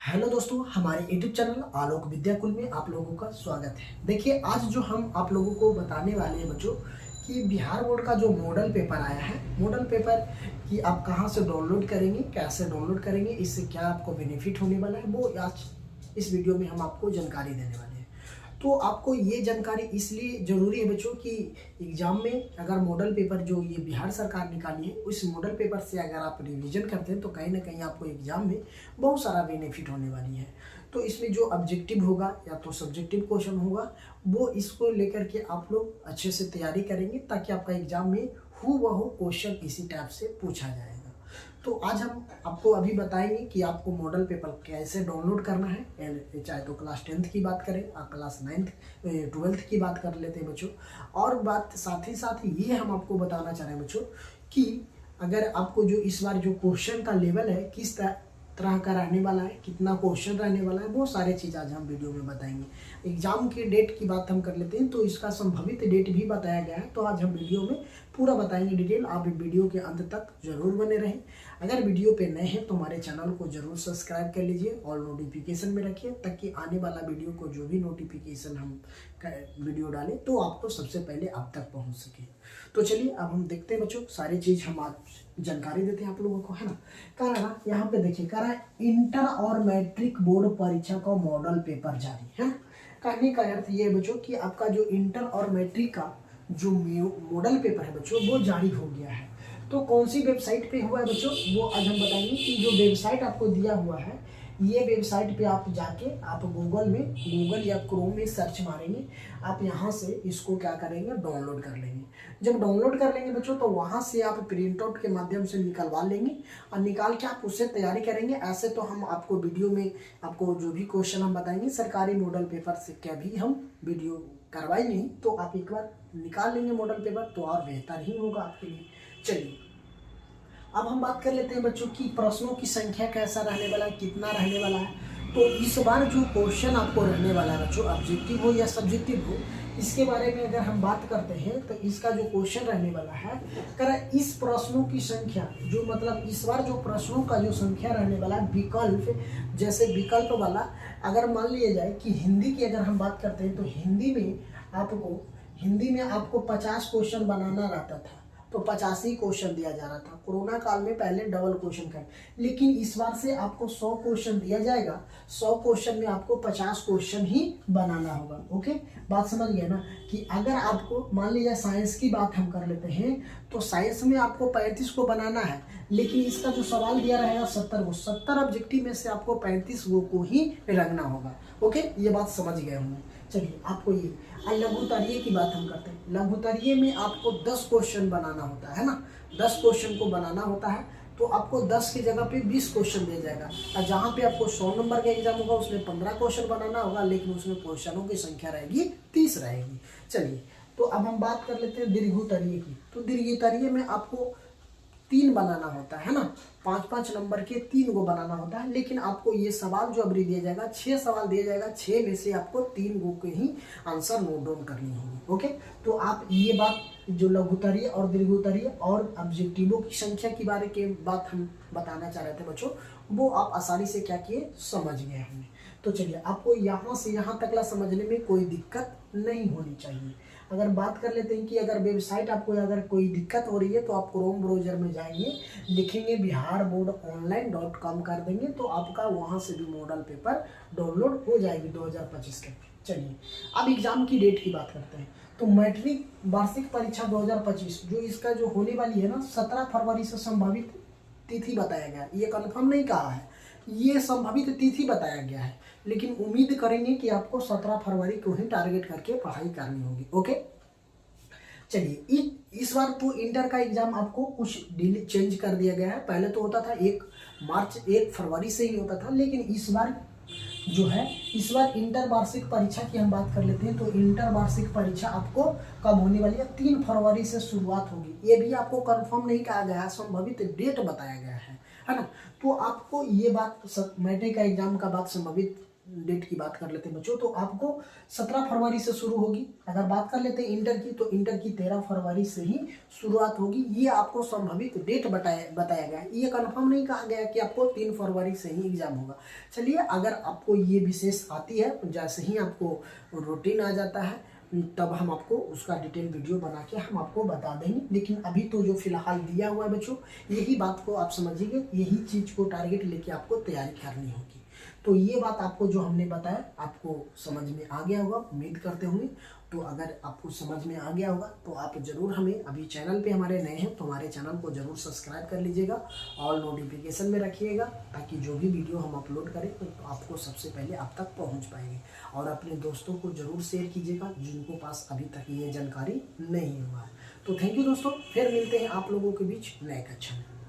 Hello दोस्तों, हमारे YouTube channel आलोक विद्याकुल में आप लोगों का स्वागत है। देखिए, आज जो हम आप लोगों को बताने वाले हैं बच्चों कि बिहार बोर्ड का जो मॉडल पेपर आया है, मॉडल पेपर कि आप कहां से डाउनलोड करेंगे, कैसे डाउनलोड करेंगे, इससे क्या आपको बेनिफिट होने वाला है, वो आज इस वीडियो में हम आपको जानकारी देने वाले हैं। तो आपको ये जानकारी इसलिए ज़रूरी है बच्चों कि एग्ज़ाम में अगर मॉडल पेपर जो ये बिहार सरकार निकाली है, उस मॉडल पेपर से अगर आप रिवीजन करते हैं तो कहीं ना कहीं आपको एग्ज़ाम में बहुत सारा बेनिफिट होने वाली है। तो इसमें जो ऑब्जेक्टिव होगा या तो सब्जेक्टिव क्वेश्चन होगा, वो इसको लेकर के आप लोग अच्छे से तैयारी करेंगे ताकि आपका एग्ज़ाम में हूबहू क्वेश्चन इसी टाइप से पूछा जाएगा। तो आज हम आपको अभी बताएंगे कि आपको मॉडल पेपर कैसे डाउनलोड करना है, चाहे तो क्लास 10th की बात करें या क्लास 9th 12th की बात कर लेते हैं बच्चों। और बात साथ ही साथ ये हम आपको बताना चाह रहे हैं बच्चों कि अगर आपको जो इस बार जो क्वेश्चन का लेवल है किस तरह का रहने वाला है, कितना क्वेश्चन रहने वाला है, वो सारे चीज़ आज हम वीडियो में बताएंगे। एग्जाम के डेट की बात हम कर लेते हैं तो इसका संभावित डेट भी बताया गया है, तो आज हम वीडियो में पूरा बताएंगे डिटेल। आप वीडियो के अंत तक जरूर बने रहें। अगर वीडियो पे नए हैं तो हमारे चैनल को जरूर सब्सक्राइब कर लीजिए और नोटिफिकेशन में रखिए ताकि आने वाला वीडियो को जो भी नोटिफिकेशन हम वीडियो डालें तो आपको सबसे पहले आप तक पहुंच सके। तो चलिए अब हम देखते हैं बच्चों, सारी चीज़ हम आज जानकारी देते हैं आप लोगों को, है ना। कह रहा ना यहाँ पे देखिए, कह रहा है इंटर और मैट्रिक बोर्ड परीक्षा का मॉडल पेपर जारी है। कहने का अर्थ ये है बच्चों कि आपका जो इंटर और मैट्रिक का जो मॉडल पेपर है बच्चों वो जारी हो गया है। तो कौन सी वेबसाइट पे हुआ है बच्चों, वो आज हम बताएंगे कि जो वेबसाइट आपको दिया हुआ है, ये वेबसाइट पे आप जाके आप गूगल या क्रोम में सर्च मारेंगे, आप यहाँ से इसको क्या करेंगे, डाउनलोड कर लेंगे। जब डाउनलोड कर लेंगे बच्चों तो वहाँ से आप प्रिंट आउट के माध्यम से निकलवा लेंगे और निकाल के आप उससे तैयारी करेंगे। ऐसे तो हम आपको वीडियो में आपको जो भी क्वेश्चन हम बताएंगे सरकारी मॉडल पेपर से क्या भी हम वीडियो करवाई नहीं, तो आप एक बार निकाल लेंगे मॉडल पेपर तो और बेहतर ही होगा आपके लिए। चलिए अब हम बात कर लेते हैं बच्चों की प्रश्नों की संख्या कैसा रहने वाला है, कितना रहने वाला है। तो इस बार जो क्वेश्चन आपको रहने वाला है बच्चों, ऑब्जेक्टिव हो या सब्जेक्टिव हो, इसके बारे में अगर हम बात करते हैं तो इसका जो क्वेश्चन रहने वाला है, कर इस प्रश्नों की संख्या जो मतलब इस बार जो प्रश्नों का जो संख्या रहने वाला है, विकल्प जैसे विकल्प वाला अगर मान लिया जाए कि हिंदी की अगर हम बात करते हैं तो हिंदी में आपको 50 क्वेश्चन बनाना रहता था, तो 50 ही क्वेश्चन दिया जा रहा था। कोरोना काल में पहले डबल क्वेश्चन कर, लेकिन इस बार से आपको 100 क्वेश्चन दिया जाएगा। 100 क्वेश्चन में आपको 50 क्वेश्चन ही बनाना होगा। ओके, बात समझ गए ना। कि अगर आपको मान लीजिए साइंस की बात हम कर लेते हैं तो साइंस में आपको 35 को बनाना है, लेकिन इसका जो सवाल दिया रहेगा 70 को, 70 ऑब्जेक्टिव में से आपको 35 को ही रखना होगा। ओके, ये बात समझ गए होंगे। चलिए आपको ये लघुतरीय की बात हम करते हैं। लघुतरीय में आपको 10 क्वेश्चन बनाना होता है ना, 10 क्वेश्चन को बनाना होता है, तो आपको 10 की जगह पे 20 क्वेश्चन दिया जाएगा। और जहाँ पे आपको 100 नंबर का एग्जाम होगा उसमें 15 क्वेश्चन बनाना होगा, लेकिन उसमें क्वेश्चनों की संख्या रहेगी 30 रहेगी। चलिए तो अब हम बात कर लेते हैं दीर्घोत्तरीय की। तो दीर्घोत्तरीय में आपको 3 बनाना होता है ना, 5-5 नंबर के 3 को बनाना होता है, लेकिन आपको ये सवाल जो अभी दिया जाएगा 6 सवाल दिया जाएगा, 6 में से आपको 3 गो के ही आंसर नोट डाउन करनी होगी। ओके, तो आप ये बात जो लघुतरीय और दीर्घोत्तरीय और ऑब्जेक्टिवों की संख्या के बारे के बात हम बताना चाह रहे थे बच्चों, वो आप आसानी से क्या किए समझ गए हमने। तो चलिए आपको यहाँ से यहाँ तकला समझने में कोई दिक्कत नहीं होनी चाहिए। अगर बात कर लेते हैं कि अगर वेबसाइट आपको अगर कोई दिक्कत हो रही है तो आप क्रोम ब्राउजर में जाएंगे, लिखेंगे biharboardonline.com कर देंगे तो आपका वहाँ से भी मॉडल पेपर डाउनलोड हो जाएगी 2025 के। चलिए अब एग्जाम की डेट की बात करते हैं। तो मैट्रिक वार्षिक परीक्षा 2025 जो इसका जो होने वाली है ना, 17 फरवरी से संभावित तिथि बताया गया। ये कन्फर्म नहीं कहा है, ये संभावित तिथि बताया गया है, लेकिन उम्मीद करेंगे कि आपको 17 फरवरी को ही टारगेट करके पढ़ाई करनी होगी। ओके, चलिए इस बार तो इंटर का एग्जाम आपको कुछ डिले चेंज कर दिया गया है। पहले तो होता था 1 फरवरी से ही होता था, लेकिन इस बार जो है, इस बार इंटर वार्षिक परीक्षा की हम बात कर लेते हैं। तो इंटर वार्षिक परीक्षा आपको कब होने वाली है, 3 फरवरी से शुरुआत होगी। ये भी आपको कंफर्म नहीं कहा गया है, संभावित डेट बताया गया है ना। तो आपको ये बात मैट्रिक का एग्जाम का बात संभावित डेट की बात कर लेते हैं बच्चों, तो आपको 17 फरवरी से शुरू होगी। अगर बात कर लेते हैं इंटर की, तो इंटर की 13 फरवरी से ही शुरुआत होगी। ये आपको संभावित डेट बताया गया है, ये कंफर्म नहीं कहा गया कि आपको 3 फरवरी से ही एग्जाम होगा। चलिए, अगर आपको ये विशेष आती है, जैसे ही आपको रूटीन आ जाता है तब हम आपको उसका डिटेल वीडियो बना के हम आपको बता देंगे। लेकिन अभी तो जो फिलहाल दिया हुआ है बच्चों, यही बात को आप समझिए, यही चीज़ को टारगेट लेके आपको तैयारी करनी होगी। तो ये बात आपको जो हमने बताया आपको समझ में आ गया होगा, उम्मीद करते होंगे। तो अगर आपको समझ में आ गया होगा तो आप ज़रूर हमें, अभी चैनल पे हमारे नए हैं तो हमारे चैनल को ज़रूर सब्सक्राइब कर लीजिएगा, और नोटिफिकेशन में रखिएगा, ताकि जो भी वीडियो हम अपलोड करें तो आपको सबसे पहले आप तक पहुंच पाएंगे। और अपने दोस्तों को ज़रूर शेयर कीजिएगा जिनको पास अभी तक ये जानकारी नहीं हुआ है। तो थैंक यू दोस्तों, फिर मिलते हैं आप लोगों के बीच नए कक्षा में।